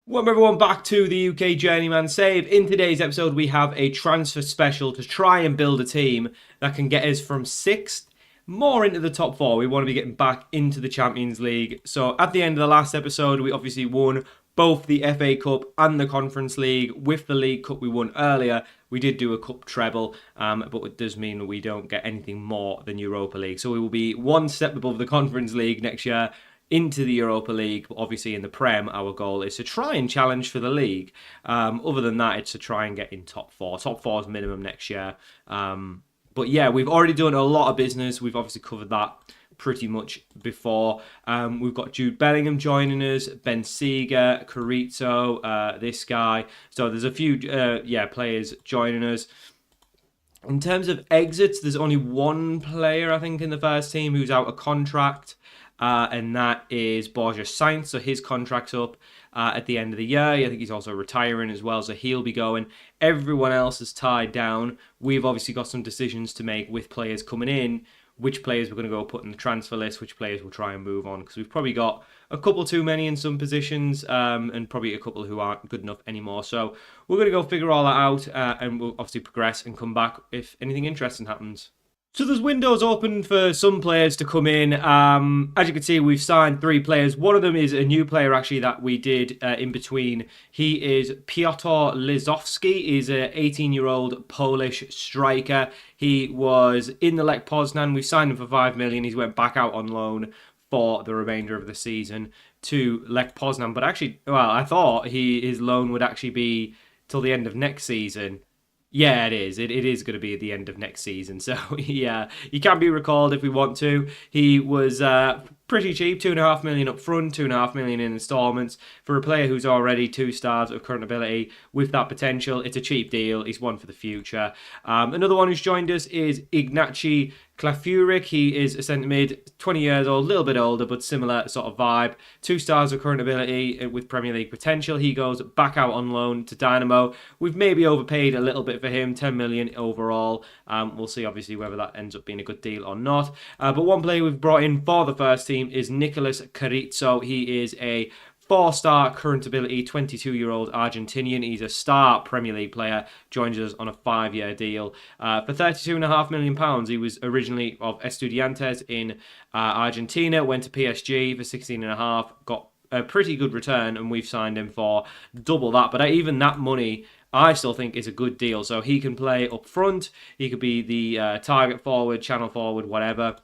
Welcome everyone back to the UK Journeyman Save. In today's episode we have a transfer special to try and build a team that can get us from 6th more into the top 4. We want to be getting back into the Champions League. So at the end of the last episode we obviously won both the FA Cup and the Conference League. With the League Cup we won earlier, we did do a cup treble, but it does mean we don't get anything more than Europa League. So we will be one step above the Conference League next year, into the Europa League. But obviously in the Prem our goal is to try and challenge for the league. Other than that, it's to try and get in top 4. Top 4 is minimum next year. But yeah, we've already done a lot of business. We've obviously covered that pretty much before. We've got Jude Bellingham joining us, Ben Seeger, Carrizzo, this guy. So there's a few players joining us. In terms of exits, there's only one player I think in the first team who's out of contract. And that is Borja Sainz. So his contract's up at the end of the year. I think he's also retiring as well, so he'll be going. Everyone else is tied down. We've obviously got some decisions to make with players coming in, which players we're going to go put in the transfer list, which players we'll try and move on, because we've probably got a couple too many in some positions, and probably a couple who aren't good enough anymore. So we're going to go figure all that out, and we'll obviously progress and come back if anything interesting happens. So there's windows open for some players to come in. As you can see, we've signed 3 players. One of them is a new player, actually, that we did in between. He is Piotr Lizowski. He's an 18-year-old Polish striker. He was in the Lech Poznan. We signed him for 5 million. He went back out on loan for the remainder of the season to Lech Poznan. But actually, well, I thought his loan would actually be till the end of next season. Yeah, it is. It is going to be at the end of next season. So, yeah, he can be recalled if we want to. He was pretty cheap, 2.5 million up front, 2.5 million in instalments. For a player who's already 2 stars of current ability with that potential, it's a cheap deal. He's one for the future. Another one who's joined us is Ignacy Klafurik. He is a centre mid, 20 years old, a little bit older, but similar sort of vibe. 2 stars of current ability with Premier League potential. He goes back out on loan to Dynamo. We've maybe overpaid a little bit for him, 10 million overall. We'll see, obviously, whether that ends up being a good deal or not. But one player we've brought in for the first team is Nicolas Carrizzo. He is a 4-star current ability, 22-year-old Argentinian. He's a star Premier League player. Joins us on a 5-year deal for £32.5 million. He was originally of Estudiantes in Argentina, went to PSG for 16.5, got a pretty good return, and we've signed him for double that. But even that money, I still think is a good deal. So he can play up front. He could be the target forward, channel forward, whatever.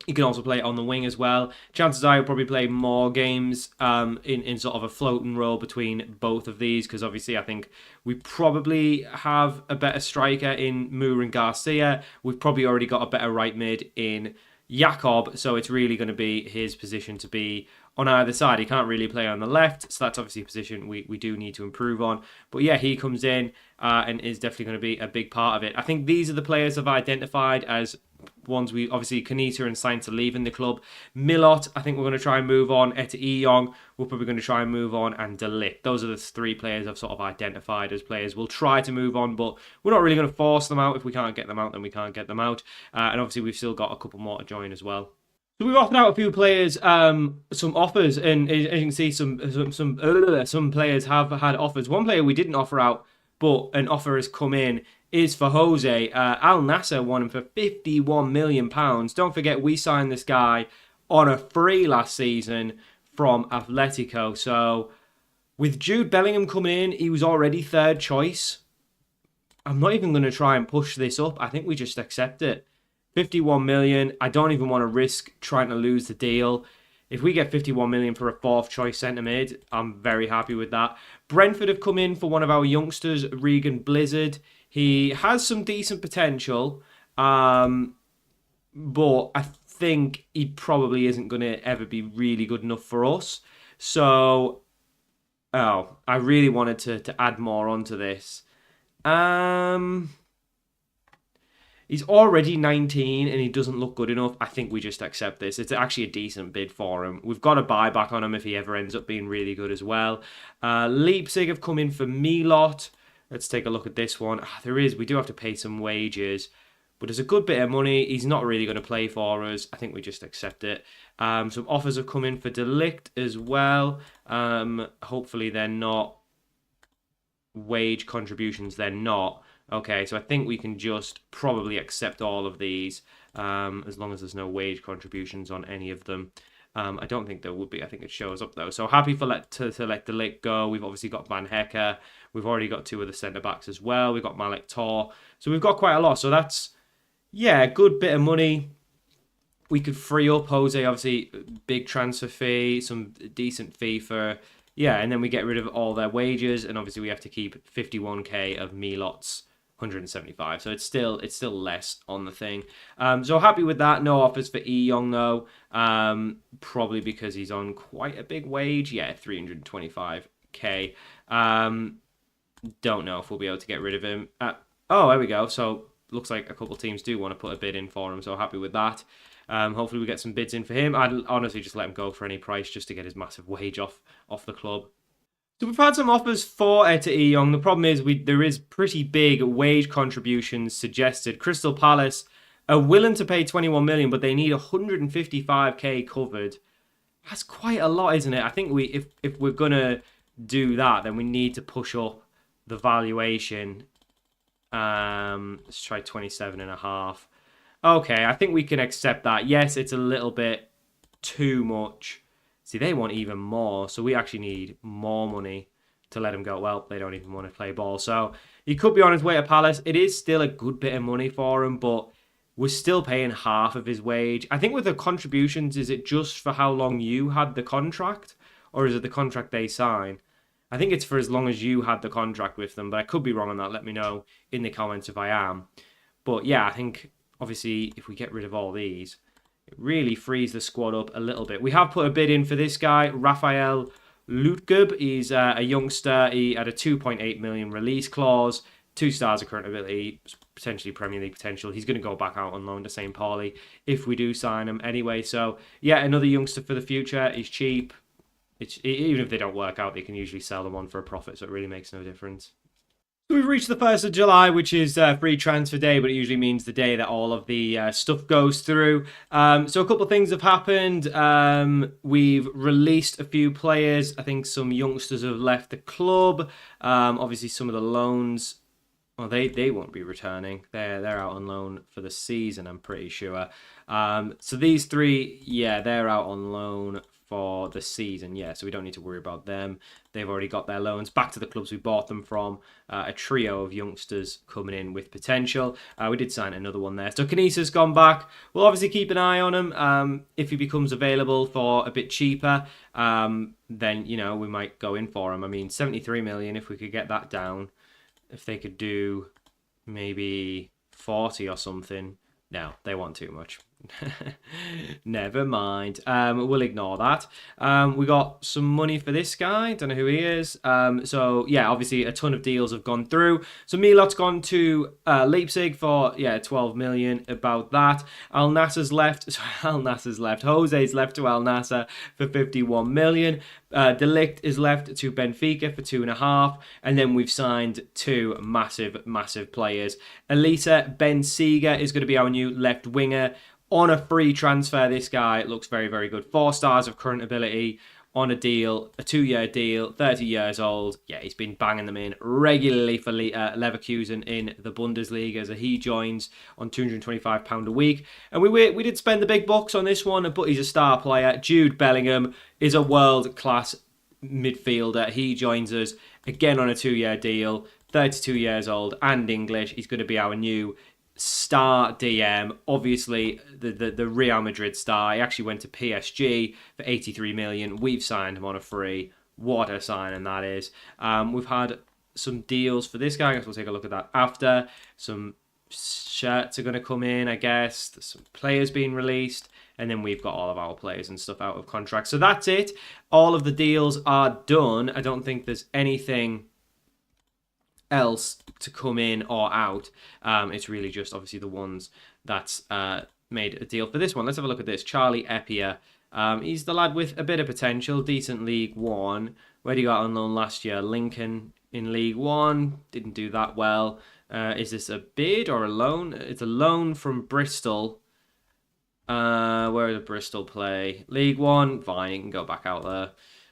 He can also play on the wing as well. Chances are he'll probably play more games in sort of a floating role between both of these, because obviously I think we probably have a better striker in Moura and Garcia. We've probably already got a better right mid in Jakob, so it's really going to be his position to be on either side. He can't really play on the left, so that's obviously a position we do need to improve on. But yeah, he comes in and is definitely going to be a big part of it. I think these are the players I've identified as ones we obviously Kanita and Sainz are leaving the club. Milot, I think we're going to try and move on. Eta Eyong, we're probably going to try and move on, and De Ligt. Those are the 3 players I've sort of identified as players we'll try to move on, but we're not really going to force them out. If we can't get them out, then we can't get them out. And obviously we've still got a couple more to join as well. So we've offered out a few players some offers, and as you can see, some players have had offers. One player we didn't offer out, but an offer has come in, is for Jose. Al Nassr won him for £51 million. Don't forget, we signed this guy on a free last season from Atletico. So with Jude Bellingham coming in, he was already 3rd choice. I'm not even going to try and push this up. I think we just accept it. 51 million. I don't even want to risk trying to lose the deal. If we get 51 million for a 4th choice centre mid, I'm very happy with that. Brentford have come in for one of our youngsters, Regan Blizzard. He has some decent potential, but I think he probably isn't going to ever be really good enough for us. So, I really wanted to add more onto this. He's already 19 and he doesn't look good enough. I think we just accept this. It's actually a decent bid for him. We've got a buyback on him if he ever ends up being really good as well. Leipzig have come in for Milot. Let's take a look at this one. We do have to pay some wages. but there's a good bit of money. He's not really going to play for us. I think we just accept it. Some offers have come in for De Ligt as well. Hopefully they're not wage contributions. They're not. Okay, so I think we can just probably accept all of these as long as there's no wage contributions on any of them. I don't think there would be. I think it shows up though. So happy to let De Ligt go. We've obviously got Van Hecker. We've already got 2 of the centre backs as well. We've got Malik Tor. So we've got quite a lot. So that's, yeah, a good bit of money. We could free up Jose, obviously, big transfer fee, some decent fee for, yeah, and then we get rid of all their wages, and obviously we have to keep 51k of Milot's 175. So it's still less on the thing. So happy with that. No offers for E Young though. Probably because he's on quite a big wage. Yeah, 325k. Don't know if we'll be able to get rid of him. Oh, there we go. So looks like a couple teams do want to put a bid in for him. So happy with that. Hopefully we get some bids in for him. I'd honestly just let him go for any price just to get his massive wage off the club. So we've had some offers for Etta E Young. The problem is there is pretty big wage contributions suggested. Crystal Palace are willing to pay 21 million, but they need 155k covered. That's quite a lot, isn't it? I think if we're gonna do that, then we need to push up the valuation. Let's try 27.5. Okay, I think we can accept that. Yes, it's a little bit too much. See, they want even more, so we actually need more money to let him go. Well, they don't even want to play ball. So he could be on his way to Palace. It is still a good bit of money for him, but we're still paying half of his wage. I think with the contributions, is it just for how long you had the contract, or is it the contract they sign? I think it's for as long as you had the contract with them, but I could be wrong on that. Let me know in the comments if I am. But yeah, I think obviously if we get rid of all these, it really frees the squad up a little bit. We have put a bid in for this guy, Raphael Lutgub. He's a youngster. He had a 2.8 million release clause, 2 stars of current ability, potentially Premier League potential. He's going to go back out on loan to St. Pauli if we do sign him anyway. So yeah, another youngster for the future. He's cheap. Even if they don't work out, they can usually sell them on for a profit, so it really makes no difference. So we've reached the 1st of July, which is free transfer day, but it usually means the day that all of the stuff goes through. So a couple of things have happened. We've released a few players. I think some youngsters have left the club. Obviously, some of the loans, well, they won't be returning. They're out on loan for the season, I'm pretty sure. So these 3, yeah, they're out on loan for the season, yeah, so we don't need to worry about them. They've already got their loans back to the clubs we bought them from. A trio of youngsters coming in with potential. We did sign another one there. So Kanisa's gone back. We'll obviously keep an eye on him. If he becomes available for a bit cheaper, then, you know, we might go in for him. I mean, 73 million, if we could get that down. If they could do maybe 40 or something. No, they want too much. Never mind. We'll ignore that. We got some money for this guy. Don't know who he is. So yeah, obviously a ton of deals have gone through. So Milot's gone to Leipzig for 12 million. About that. Al Nassr's left. Sorry, Al Nassr's left. Jose's left to Al Nassr for 51 million. De Ligt is left to Benfica for 2.5, and then we've signed 2 massive players. Elisa Bensiga is going to be our new left winger. On a free transfer, this guy looks very, very good. 4 stars of current ability on a deal, a 2-year deal, 30 years old. Yeah, he's been banging them in regularly for Leverkusen in the Bundesliga as he joins on £225 a week. And we did spend the big bucks on this one, but he's a star player. Jude Bellingham is a world-class midfielder. He joins us again on a 2-year deal, 32 years old and English. He's going to be our new star DM, obviously the Real Madrid star. He actually went to PSG for 83 million. We've signed him on a free. What a signing that is. We've had some deals for this guy. I guess we'll take a look at that after. Some shirts are going to come in, I guess. There's some players being released. And then we've got all of our players and stuff out of contract. So that's it. All of the deals are done. I don't think there's anything else to come in or out. It's really just obviously the ones that's made a deal for this one. Let's have a look at this. Charlie Eppier. He's the lad with a bit of potential. Decent League One. Where did he got on loan last year? Lincoln in League One. Didn't do that well. Is this a bid or a loan? It's a loan from Bristol. Where did Bristol play? League One. Fine, he can go back out there.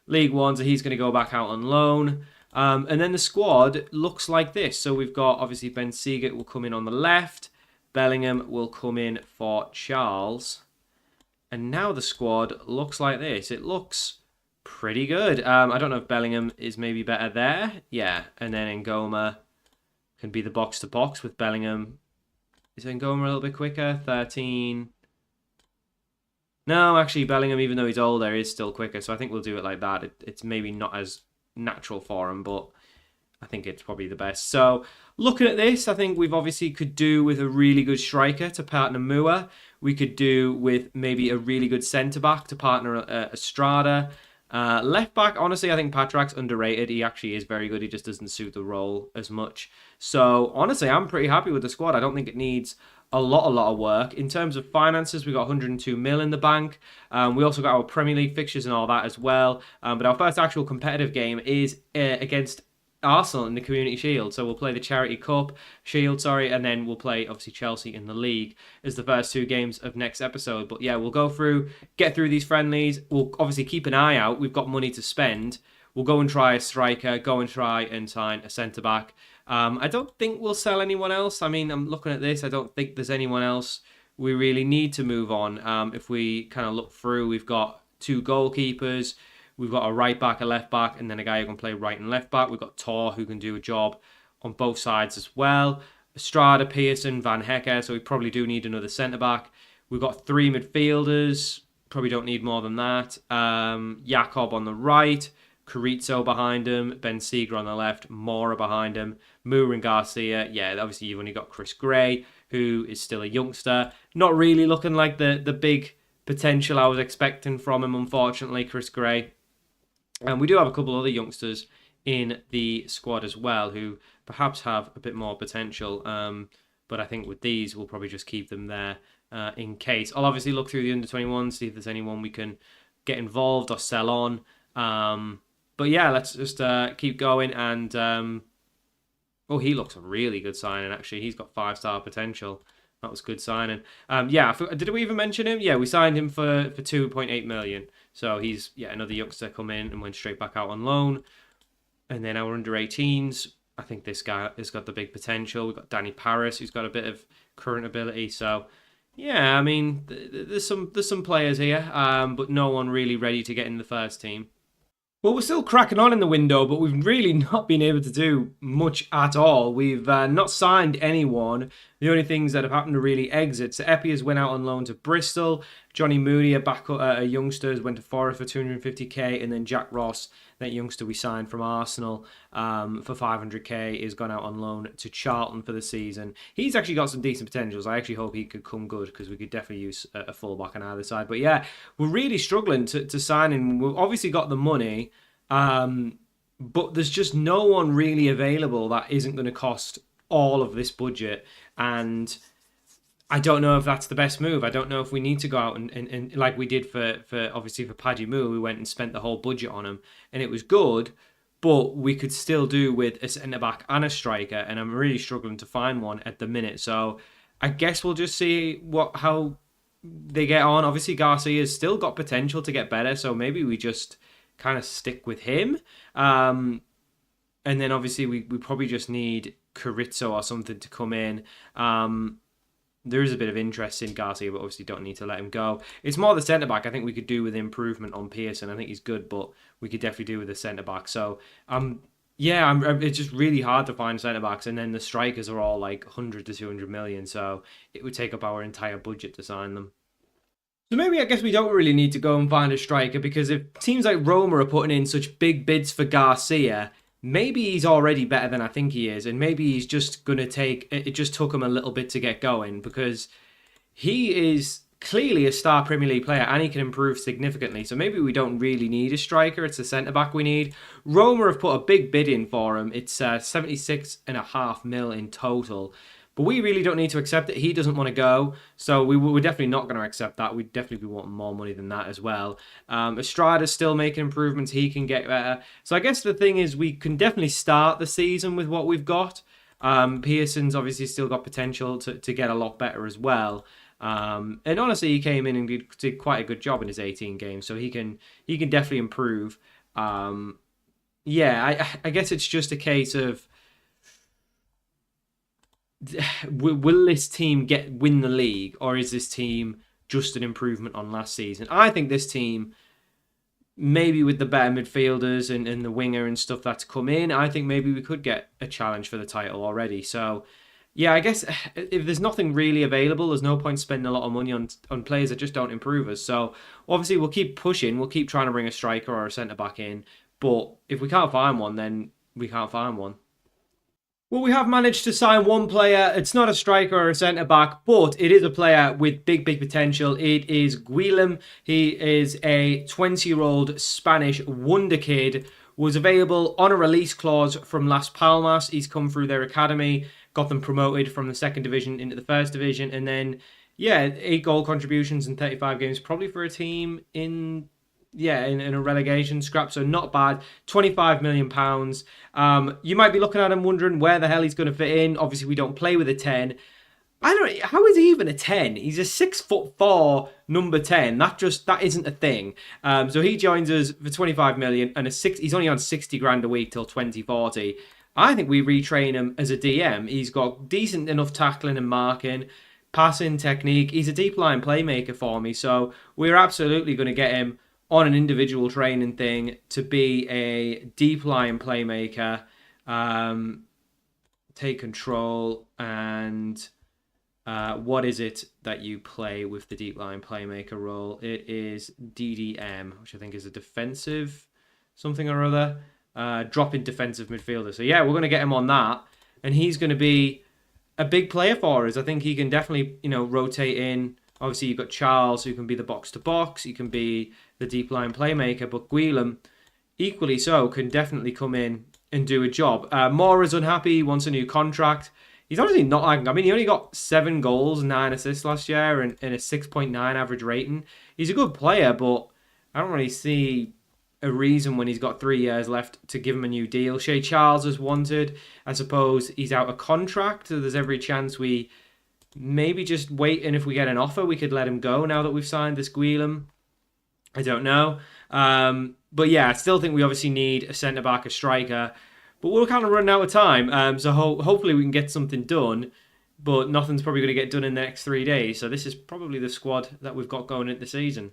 League One, so he's going to go back out on loan. And then the squad looks like this. So we've got, obviously, Ben Seagate will come in on the left. Bellingham will come in for Charles. And now the squad looks like this. It looks pretty good. I don't know if Bellingham is maybe better there. Yeah, and then Ngoma can be the box-to-box with Bellingham. Is Ngoma a little bit quicker? 13. No, actually, Bellingham, even though he's older, is still quicker. So I think we'll do it like that. It's maybe not as natural for him, but I think it's probably the best. So looking at this, I think we've obviously could do with a really good striker to partner Mua. We could do with maybe a really good centre-back to partner Estrada. Left-back, honestly, I think Patrak's underrated. He actually is very good. He just doesn't suit the role as much. So honestly, I'm pretty happy with the squad. I don't think it needs a lot of work. In terms of finances, we got 102 mil in the bank. We also got our Premier League fixtures and all that as well. But our first actual competitive game is against Arsenal in the Community Shield. So we'll play the Charity Cup Shield, and then we'll play obviously Chelsea in the league as the first two games of next episode. But yeah, we'll get through these friendlies. We'll obviously keep an eye out. We've got money to spend. We'll go and try a striker, go and try and sign a centre-back. I don't think we'll sell anyone else. I mean, I'm looking at this. I don't think there's anyone else we really need to move on. If we kind of look through, we've got two goalkeepers. We've got a right back, a left back, and then a guy who can play right and left back. We've got Tor, who can do a job on both sides as well. Estrada, Pearson, Van Hecker, so we probably do need another centre-back. We've got three midfielders. Probably don't need more than that. Jakob on the right. Carrizo behind him. Ben Seeger on the left. Mora behind him. Moore and Garcia. Yeah, obviously you've only got Chris Gray, who is still a youngster. Not really looking like the big potential I was expecting from him, unfortunately, Chris Gray. And we do have a couple other youngsters in the squad as well who perhaps have a bit more potential. But I think with these, we'll probably just keep them there in case. I'll obviously look through the under-21, see if there's anyone we can get involved or sell on. But yeah, let's just keep going. And he looks a really good signing, actually. He's got 5-star potential. That was good signing. Did we even mention him? Yeah, we signed him for 2.8 million. So he's another youngster come in and went straight back out on loan. And then our under-18s, I think this guy has got the big potential. We've got Danny Paris, who's got a bit of current ability. So yeah, I mean, there's some players here, but no one really ready to get in the first team. Well, we're still cracking on in the window, but we've really not been able to do much at all. We've not signed anyone. The only things that have happened to really exit. So Epi has went out on loan to Bristol. Johnny Moody, a youngster, went to Forest for 250k. And then Jack Ross, that youngster we signed from Arsenal for 500k, is gone out on loan to Charlton for the season. He's actually got some decent potentials. I actually hope he could come good because we could definitely use a fullback on either side. But yeah, we're really struggling to sign him. We've obviously got the money. But there's just no one really available that isn't going to cost all of this budget, and I don't know if that's the best move. I don't know if we need to go out and like we did for obviously for Paddy Moo, we went and spent the whole budget on him, and it was good, but we could still do with a centre-back and a striker, and I'm really struggling to find one at the minute. So I guess we'll just see how they get on. Obviously, Garcia's still got potential to get better, so maybe we just kind of stick with him. And then obviously we probably just need Carrizo or something to come in. There is a bit of interest in Garcia, but obviously don't need to let him go. It's more the centre-back. I think we could do with improvement on Pearson. I think he's good, but we could definitely do with the centre-back. So, it's just really hard to find centre-backs. And then the strikers are all like 100 to 200 million. So it would take up our entire budget to sign them. So maybe I guess we don't really need to go and find a striker, because if teams like Roma are putting in such big bids for Garcia, maybe he's already better than I think he is, and maybe he's just going to it just took him a little bit to get going, because he is clearly a star Premier League player and he can improve significantly. So maybe we don't really need a striker, it's a centre-back we need. Roma have put a big bid in for him. It's 76.5 mil in total. But we really don't need to accept it. He doesn't want to go, so we're definitely not going to accept that. We'd definitely be wanting more money than that as well. Estrada's still making improvements. He can get better. So I guess the thing is we can definitely start the season with what we've got. Pearson's obviously still got potential to get a lot better as well. And honestly, he came in and did quite a good job in his 18 games, so he can definitely improve. Yeah, I guess it's just a case of will this team win the league, or is this team just an improvement on last season? I think this team, maybe with the better midfielders and the winger and stuff that's come in, I think maybe we could get a challenge for the title already. So, yeah, I guess if there's nothing really available, there's no point spending a lot of money on players that just don't improve us. So, obviously, we'll keep pushing. We'll keep trying to bring a striker or a centre-back in. But if we can't find one, then we can't find one. Well, we have managed to sign one player. It's not a striker or a centre-back, but it is a player with big potential. It is Guillem. He is a 20-year-old Spanish wonder kid. Was available on a release clause from Las Palmas. He's come through their academy, got them promoted from the second division into the first division, and then, yeah, 8 goal contributions in 35 games, probably for a team in a relegation scrap, so not bad. £25 million. You might be looking at him wondering where the hell he's going to fit in. Obviously, we don't play with a 10. I don't know, how is he even a 10? He's a 6'4" number 10. That isn't a thing. So he joins us for 25 million and he's only on 60 grand a week till 2040. I think we retrain him as a DM. He's got decent enough tackling and marking, passing technique. He's a deep line playmaker for me, so we're absolutely going to get him on an individual training thing to be a deep line playmaker, take control, and what is it that you play with the deep line playmaker role? It is DDM, which I think is a defensive something or other, drop-in defensive midfielder. So yeah, we're going to get him on that, and he's going to be a big player for us. I think he can definitely, rotate in. Obviously, you've got Charles, who can be the box-to-box. He can be the deep line playmaker. But Guillem, equally so, can definitely come in and do a job. Mora's unhappy. He wants a new contract. He's honestly not like... he only got 7 goals, 9 assists last year and a 6.9 average rating. He's a good player, but I don't really see a reason when he's got 3 years left to give him a new deal. Shea Charles is wanted. I suppose he's out of contract, so there's every chance we... maybe just wait, and if we get an offer, we could let him go now that we've signed this Guillem. I don't know. But yeah, I still think we obviously need a centre-back, a striker. But we're kind of running out of time. So hopefully we can get something done. But nothing's probably going to get done in the next 3 days. So this is probably the squad that we've got going into the season.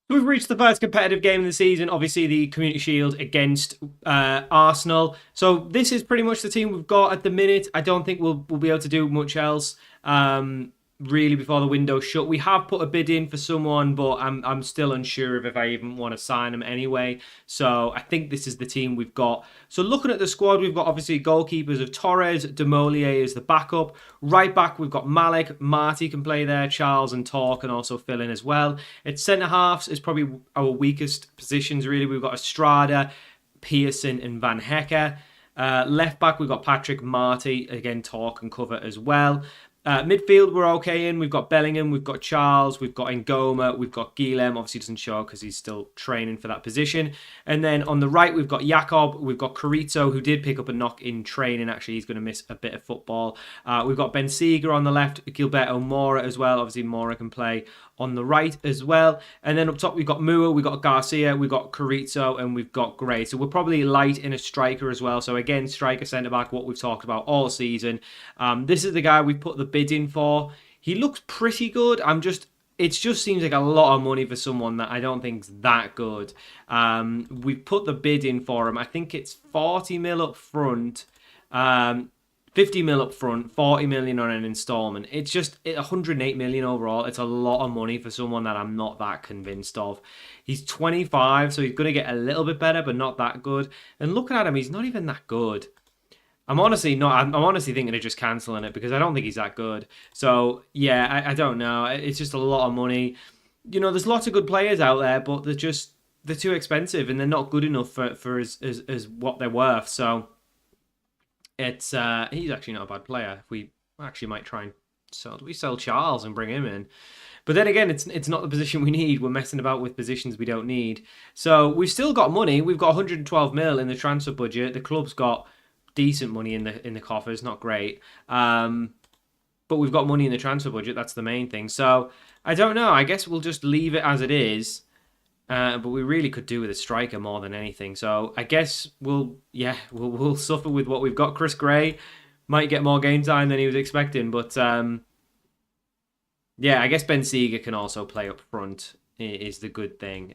We've reached the first competitive game of the season, obviously the Community Shield against Arsenal. So this is pretty much the team we've got at the minute. I don't think we'll be able to do much else really before the window shut. We have put a bid in for someone, but I'm still unsure of if I even want to sign him anyway. So I think this is the team we've got. So looking at the squad, we've got obviously goalkeepers of Torres, Demolier is the backup. Right back, we've got Malik, Marty can play there, Charles and Tor can also fill in as well. At centre halves is probably our weakest positions really. We've got Estrada, Pearson and Van Hecker. Left back, we've got Patrick, Marty, again Tor can cover as well. Midfield, we're okay in. We've got Bellingham, we've got Charles, we've got Ngoma, we've got Guillem. Obviously doesn't show because he's still training for that position. And then on the right, we've got Jakob, we've got Carito, who did pick up a knock in training. Actually, he's going to miss a bit of football. We've got Ben Seeger on the left, Gilberto Mora as well. Obviously, Mora can play on the right as well. And then up top, we've got Mua, we've got Garcia, we've got Carito, and we've got Gray. So we're probably light in a striker as well. So again, striker, centre-back, what we've talked about all season. This is the guy we put the bid in for. He looks pretty good. It just seems like a lot of money for someone that I don't think's that good. We've put the bid in for him. I think it's 40 mil up front. 50 mil up front, 40 million on an installment. It's just 108 million overall. It's a lot of money for someone that I'm not that convinced of. He's 25, so he's going to get a little bit better, but not that good. And looking at him, he's not even that good. I'm honestly thinking of just cancelling it because I don't think he's that good. So, yeah, I don't know. It's just a lot of money. There's lots of good players out there, but they're too expensive and they're not good enough for as what they're worth. So, he's actually not a bad player. We actually might try and sell Charles and bring him in. But then again, it's not the position we need. We're messing about with positions we don't need. So we've still got money. We've got 112 mil in the transfer budget. The club's got decent money in the coffers, not great. But we've got money in the transfer budget. That's the main thing. So I don't know. I guess we'll just leave it as it is. But we really could do with a striker more than anything. So I guess we'll suffer with what we've got. Chris Gray might get more game time than he was expecting, but I guess Ben Seeger can also play up front. Is the good thing.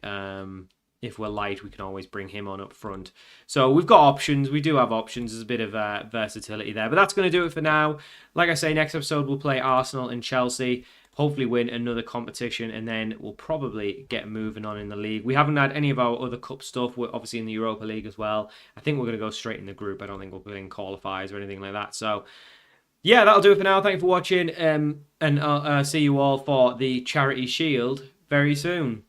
If we're light, we can always bring him on up front. So we've got options. We do have options. There's a bit of versatility there. But that's going to do it for now. Like I say, next episode we'll play Arsenal and Chelsea. Hopefully win another competition. And then we'll probably get moving on in the league. We haven't had any of our other cup stuff. We're obviously in the Europa League as well. I think we're going to go straight in the group. I don't think we'll be in qualifiers or anything like that. So yeah, that'll do it for now. Thank you for watching. And I'll see you all for the Charity Shield very soon.